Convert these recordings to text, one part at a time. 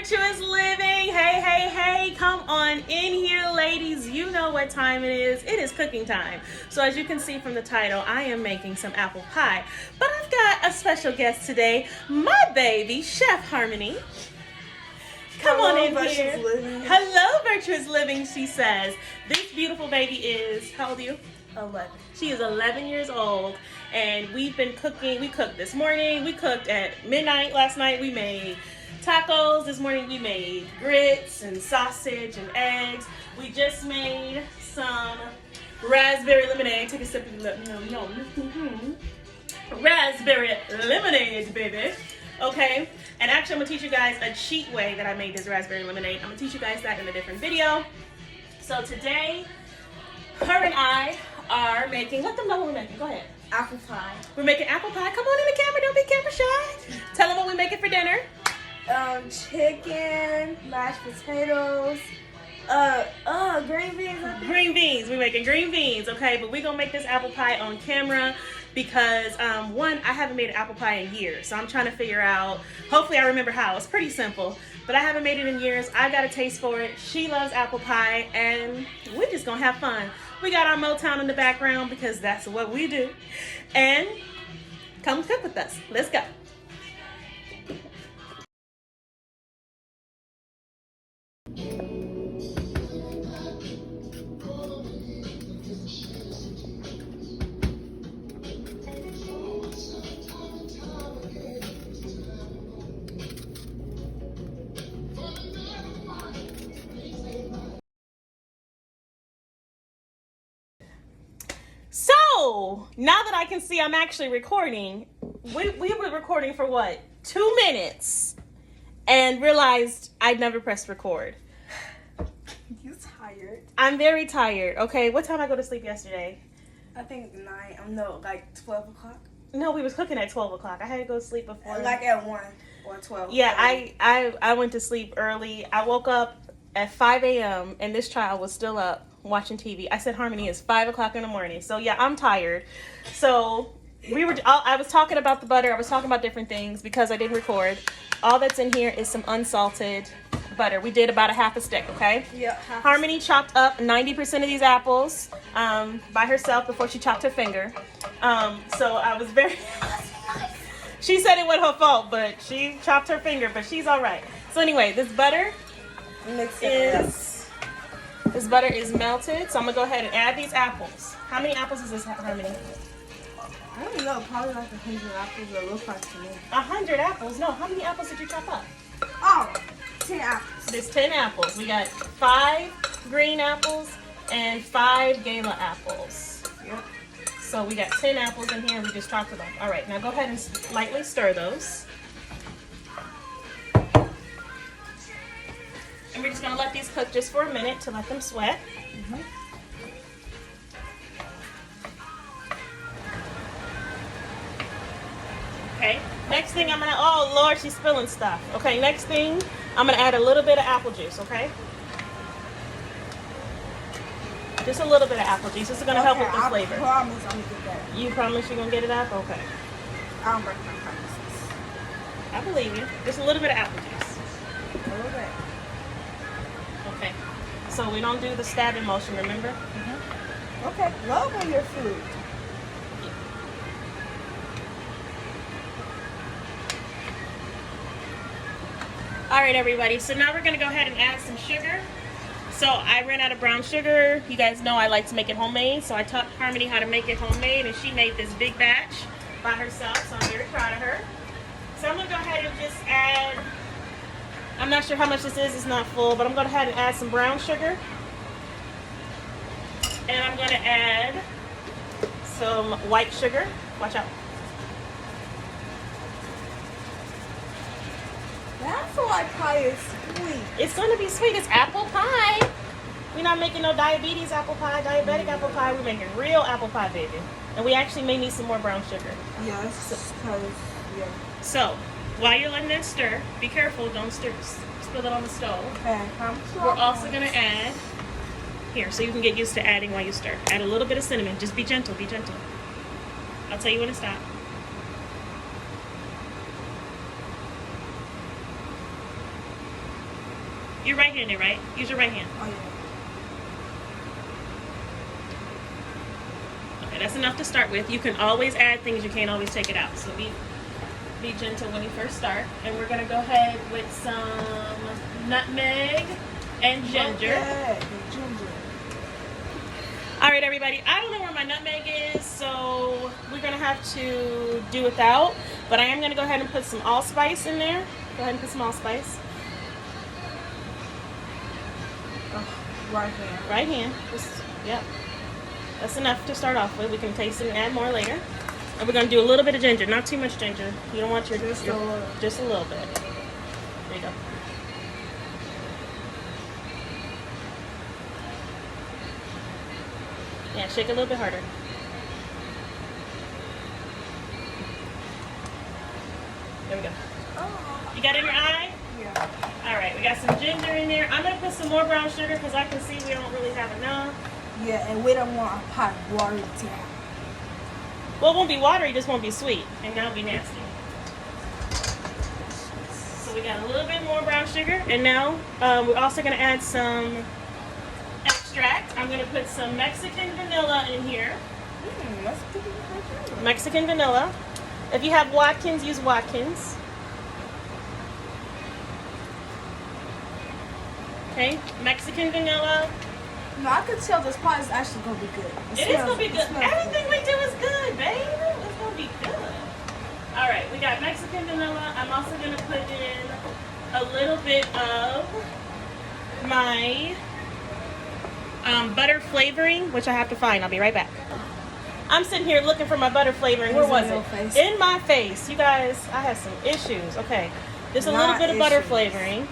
Virtuous Living. Hey, come on in here, ladies. You know what time it is. It is cooking time. So as you can see from the title, I am making some apple pie. But I've got a special guest today, my baby, Chef Harmony. Come on in here. Hello, Virtuous Living, she says. This beautiful baby is, how old are you? 11. She is 11 years old, and we've been cooking. We cooked this morning. We cooked at midnight last night. We made tacos. This morning we made grits and sausage and eggs. We just made some raspberry lemonade. Take a sip and let me know. Raspberry lemonade, baby. Okay, and actually I'm gonna teach you guys a cheat way that I made this raspberry lemonade. I'm gonna teach you guys that in a different video. So today, her and I are making, let them know what we're making. Go ahead. Apple pie. We're making apple pie. Come on in the camera. Don't be camera shy. Tell them what we're making for dinner. Chicken, mashed potatoes, green beans. Green beans. We're making green beans, okay? But we're going to make this apple pie on camera because, one, I haven't made an apple pie in years. So I'm trying to figure out, hopefully I remember how. It's pretty simple. But I haven't made it in years. I got a taste for it. She loves apple pie, and we're just going to have fun. We got our Motown in the background because that's what we do. And come cook with us. Let's go. So, now that I can see I'm actually recording, we were recording for what? 2 minutes. And realized I'd never pressed record. You tired? I'm very tired, okay? What time I go to sleep yesterday? I think 9, like 12 o'clock. No, we was cooking at 12 o'clock. I had to go to sleep before. Like at 1 or 12. Yeah, I went to sleep early. I woke up at 5 a.m. and this child was still up watching TV. I said, Harmony, it's 5 o'clock in the morning. So yeah, I'm tired. So I was talking about the butter. I was talking about different things because I didn't record. All that's in here is some unsalted butter. We did about a half a stick, okay? Yeah. Harmony chopped up 90% of these apples by herself before she chopped her finger. So I was very... She said it wasn't her fault, but she chopped her finger, but she's all right. So anyway, this butter is melted, so I'm gonna go ahead and add these apples. How many apples is this, Harmony? I don't know, probably like 100 apples. It looks like to me. 100 apples? No, how many apples did you chop up? Oh, 10 apples. There's 10 apples. We got 5 green apples and 5 gala apples. Yep. So we got 10 apples in here. We just chopped them up. All right, now go ahead and lightly stir those. And we're just gonna let these cook just for a minute to let them sweat. Okay, next thing I'm gonna, oh Lord, she's spilling stuff. Okay, next thing, I'm gonna add a little bit of apple juice, okay? Just a little bit of apple juice. This is gonna help with the flavor. I promise I'm gonna get that. You promise you're gonna get it up? Okay. I don't break my promises. I believe you. Just a little bit of apple juice. A little bit. Okay. So we don't do the stabbing motion, remember? Okay, love on your food. All right, everybody. So now we're gonna go ahead and add some sugar. So I ran out of brown sugar. You guys know I like to make it homemade. So I taught Harmony how to make it homemade, and she made this big batch by herself. So I'm very proud of her. So I'm gonna go ahead and just add, I'm not sure how much this is, it's not full, but I'm gonna go ahead and add some brown sugar. And I'm gonna add some white sugar. Watch out. That's why pie is sweet. It's gonna be sweet. It's apple pie. We're not making no diabetes apple pie, diabetic apple pie. We're making real apple pie, baby. And we actually may need some more brown sugar. Yes, because, yeah. So, while you're letting it stir, be careful, don't spill it on the stove. Okay, We're also gonna add, here, so you can get used to adding while you stir. Add a little bit of cinnamon. Just be gentle, be gentle. I'll tell you when to stop. You're right-handed, right? Use your right hand. Oh yeah. Okay, that's enough to start with. You can always add things. You can't always take it out. So be gentle when you first start. And we're gonna go ahead with some nutmeg and ginger. Yeah, the ginger. All right, everybody. I don't know where my nutmeg is, so we're gonna have to do without. But I am gonna go ahead and put some allspice in there. Go ahead and put some allspice. Oh, right hand. Right hand. Yep. That's enough to start off with. We can taste it and add more later. And we're gonna do a little bit of ginger, not too much ginger. You don't want Just a little. just a little bit. There you go. Yeah, shake a little bit harder. There we go. Oh. You got it in your eye? Yeah. All right, we got some ginger in there. I'm gonna put some more brown sugar because I can see we don't really have enough. Yeah, and we don't want our pot watered down. Well, it won't be watery, it just won't be sweet, and that'll be nasty. So we got a little bit more brown sugar, and now we're also gonna add some extract. I'm gonna put some Mexican vanilla in here. That's good. Mexican vanilla. If you have Watkins, use Watkins. Okay, Mexican vanilla. No, I could tell this pot is actually gonna be good. It is gonna be good. Everything we do is good, babe. It's gonna be good. All right, we got Mexican vanilla. I'm also gonna put in a little bit of my butter flavoring, which I have to find. I'll be right back. I'm sitting here looking for my butter flavoring. Where was it? Face. In my face. You guys, I have some issues. Okay, just a little bit of butter flavoring.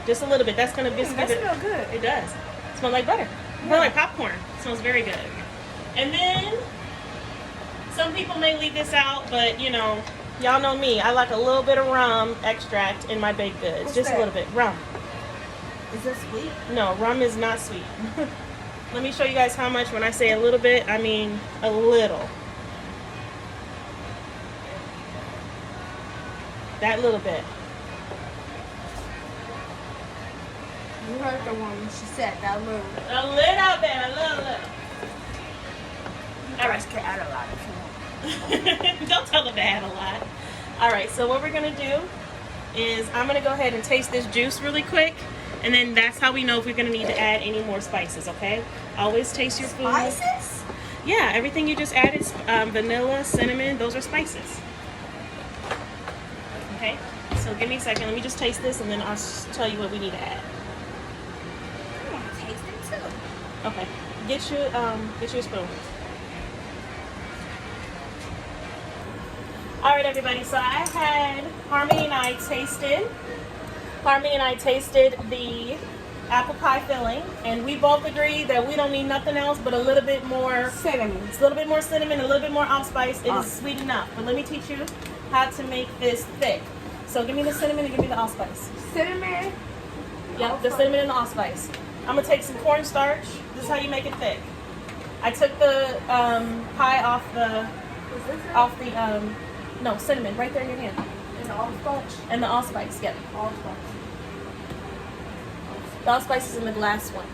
Just a little bit. That's gonna be That smells good. It does. It smells like butter. It smells like popcorn. It smells very good. And then some people may leave this out, but you know, y'all know me. I like a little bit of rum extract in my baked goods. What's Just that? a little bit. Rum. Is that sweet? No, rum is not sweet. Let me show you guys how much. When I say a little bit, I mean a little. That little bit. You heard the one. She said that little. A little bit. A little. You All guys right. can add a lot if you want. Don't tell them to add a lot. All right, so what we're gonna do is I'm gonna go ahead and taste this juice really quick, and then that's how we know if we're gonna need to add any more spices. Okay? Always taste your food. Spices? Yeah, everything you just added, vanilla, cinnamon, those are spices. Okay? So give me a second. Let me just taste this, and then I'll tell you what we need to add. I want to taste it too. Okay. Get you a spoon. All right, everybody. So I had Harmony and I tasted the apple pie filling, and we both agreed that we don't need nothing else but a little bit more Cinnamon. It's a little bit more cinnamon, a little bit more allspice. It is sweet enough. But let me teach you how to make this thick. So give me the cinnamon and give me the allspice. Cinnamon. Yep, the cinnamon and the allspice. I'm gonna take some cornstarch. This is how you make it thick. I took the pie off the no, cinnamon right there in your hand. And the allspice. And the allspice, yep. Allspice. The allspice is in the glass one.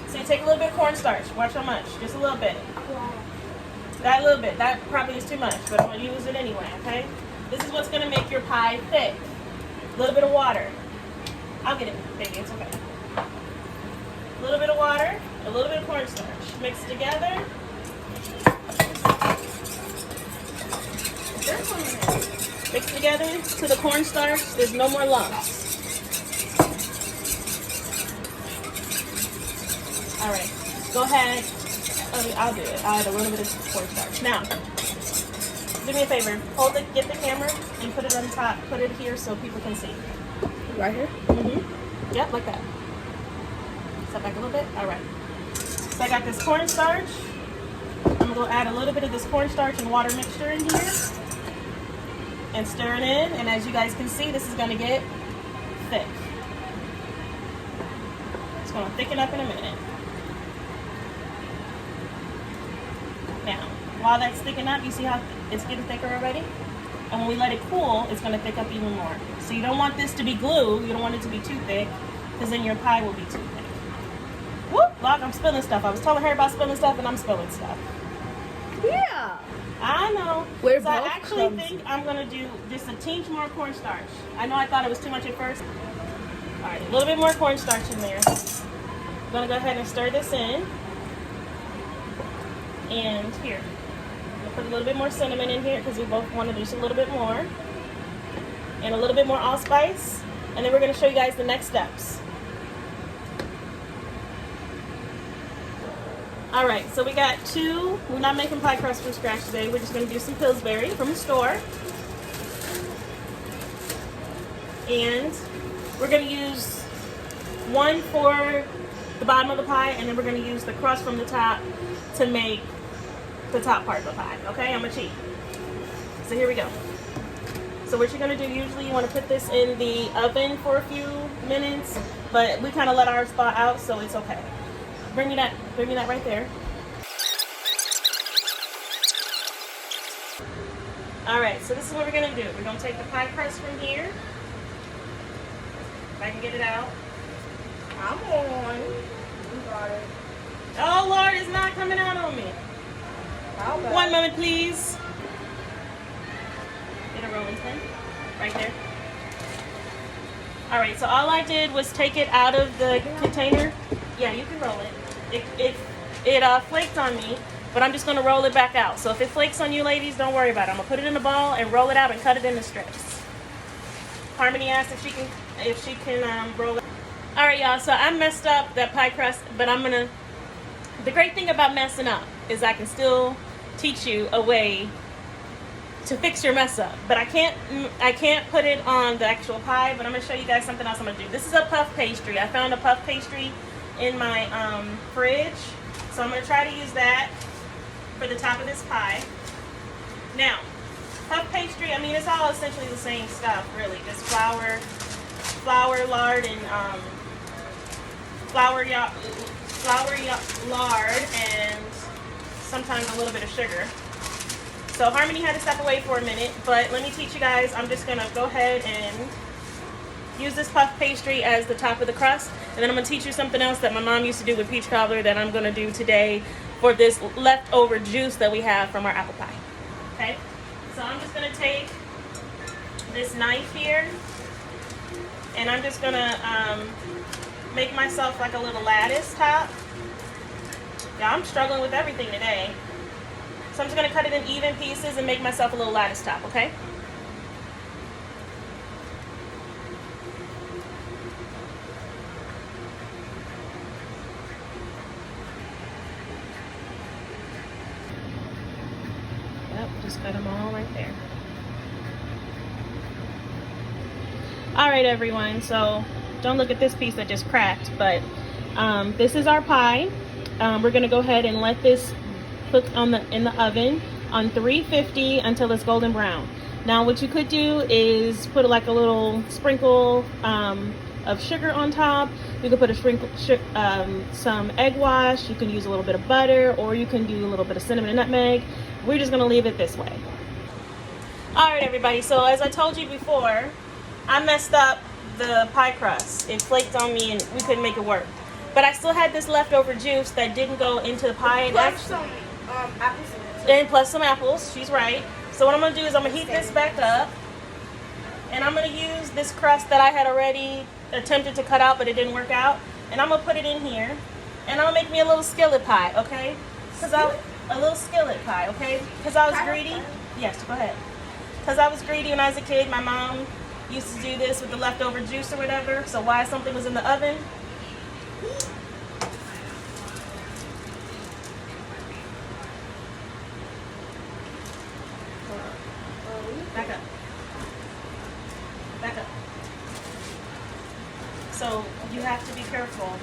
So you take a little bit of cornstarch. Watch how much. Just a little bit. That little bit. That probably is too much, but I'm going to use it anyway, okay? This is what's going to make your pie thick. A little bit of water. I'll get it, baby. It's okay. A little bit of water, a little bit of cornstarch. Mix together. Mix together to the cornstarch. There's no more lumps. All right. Go ahead. I'll do it. I'll add a little bit of cornstarch. Now, do me a favor. Get the camera and put it on top. Put it here so people can see. Right here? Mm-hmm. Yep, like that. Step back a little bit. All right. So I got this cornstarch. I'm going to go add a little bit of this cornstarch and water mixture in here. And stir it in. And as you guys can see, this is going to get thick. It's going to thicken up in a minute. Now, while that's thickening up, you see how it's getting thicker already? And when we let it cool, it's going to thick up even more. So you don't want this to be glue. You don't want it to be too thick, because then your pie will be too thick. Whoop, Log, I'm spilling stuff. I was telling her about spilling stuff, and I'm spilling stuff. Yeah. I know. We're So I both actually clumsy. think I'm going to do just a tinge more cornstarch. I know I thought it was too much at first. All right, a little bit more cornstarch in there. I'm going to go ahead and stir this in. And here. I'll put a little bit more cinnamon in here because we both want to do just a little bit more. And a little bit more allspice. And then we're going to show you guys the next steps. All right, so we got two. We're not making pie crust from scratch today. We're just going to do some Pillsbury from the store. And we're going to use one for the bottom of the pie, and then we're going to use the crust from the top to make the top part of the pie. Okay, I'm going to cheat. So here we go. So what you're going to do, usually you want to put this in the oven for a few minutes, but we kind of let ours thaw out, so it's okay. Bring me that right there. All right, so this is what we're gonna do. We're gonna take the pie crust from here. If I can get it out. I'm on. You got it. Oh Lord, it's not coming out on me. How bad? 1 moment, please. Get a rolling pin right there. All right, so all I did was take it out of the container. Yeah, you can roll it. It flaked on me, but I'm just gonna roll it back out. So if it flakes on you ladies, don't worry about it. I'm gonna put it in a ball and roll it out and cut it into strips. Harmony asked if she can roll it. All right, y'all, so I messed up that pie crust, but the great thing about messing up is I can still teach you a way to fix your mess up. But I can't put it on the actual pie, but I'm gonna show you guys something else I'm gonna do. This is a puff pastry. I found a puff pastry in my fridge, so I'm going to try to use that for the top of this pie. Now, puff pastry, I mean, it's all essentially the same stuff, really. Just flour, lard, and lard, and sometimes a little bit of sugar. So Harmony had to step away for a minute, but let me teach you guys. I'm just going to go ahead and use this puff pastry as the top of the crust, and then I'm going to teach you something else that my mom used to do with peach cobbler that I'm going to do today for this leftover juice that we have from our apple pie. Okay, so I'm just going to take this knife here, and I'm just going to make myself like a little lattice top. Yeah, I'm struggling with everything today. So I'm just going to cut it in even pieces and make myself a little lattice top, okay? Just cut them all right there. All right, everyone. So don't look at this piece that just cracked, but this is our pie. We're gonna go ahead and let this cook in the oven on 350 until it's golden brown. Now, what you could do is put like a little sprinkle of sugar on top. You could put a sprinkle, some egg wash. You can use a little bit of butter, or you can do a little bit of cinnamon and nutmeg. We're just gonna leave it this way. All right, everybody. So as I told you before, I messed up the pie crust. It flaked on me, and we couldn't make it work. But I still had this leftover juice that didn't go into the pie. And Plus some apples in it. And plus some apples. She's right. So what I'm gonna do is I'm gonna heat this back up, and I'm gonna use this crust that I had already attempted to cut out, but it didn't work out. And I'm gonna put it in here, and I'm gonna make me a little skillet pie, okay? A little skillet pie, okay? Because I was greedy. Yes, go ahead. Because I was greedy when I was a kid. My mom used to do this with the leftover juice or whatever. So while something was in the oven, back up. Back up. So you have to be careful.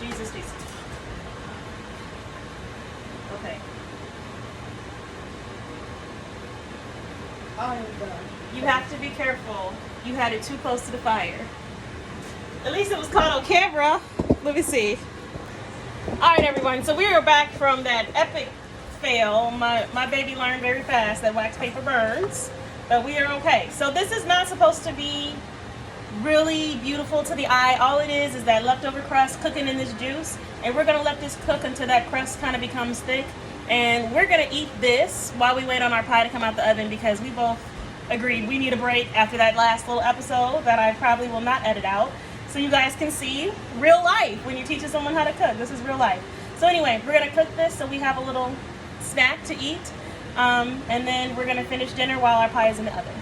Jesus. Okay. You have to be careful. You had it too close to the fire. At least it was caught on camera. Let me see. All right, everyone. So we are back from that epic fail. My baby learned very fast that wax paper burns. but we are okay. So this is not supposed to be really beautiful to the eye. All it is that leftover crust cooking in this juice, and we're gonna let this cook until that crust kind of becomes thick. And we're gonna eat this while we wait on our pie to come out the oven, because we both agreed we need a break after that last little episode that I probably will not edit out, so you guys can see real life when you're teaching someone how to cook. This is real life. So anyway, we're gonna cook this so we have a little snack to eat, and then we're gonna finish dinner while our pie is in the oven.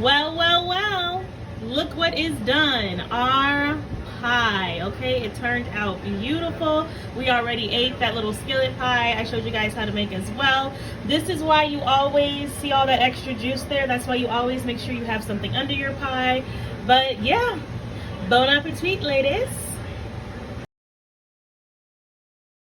Well, look what is done. Our pie, okay? It turned out beautiful. We already ate that little skillet pie I showed you guys how to make as well. This is why you always see all that extra juice there. That's why you always make sure you have something under your pie. But yeah, bon appetit, ladies.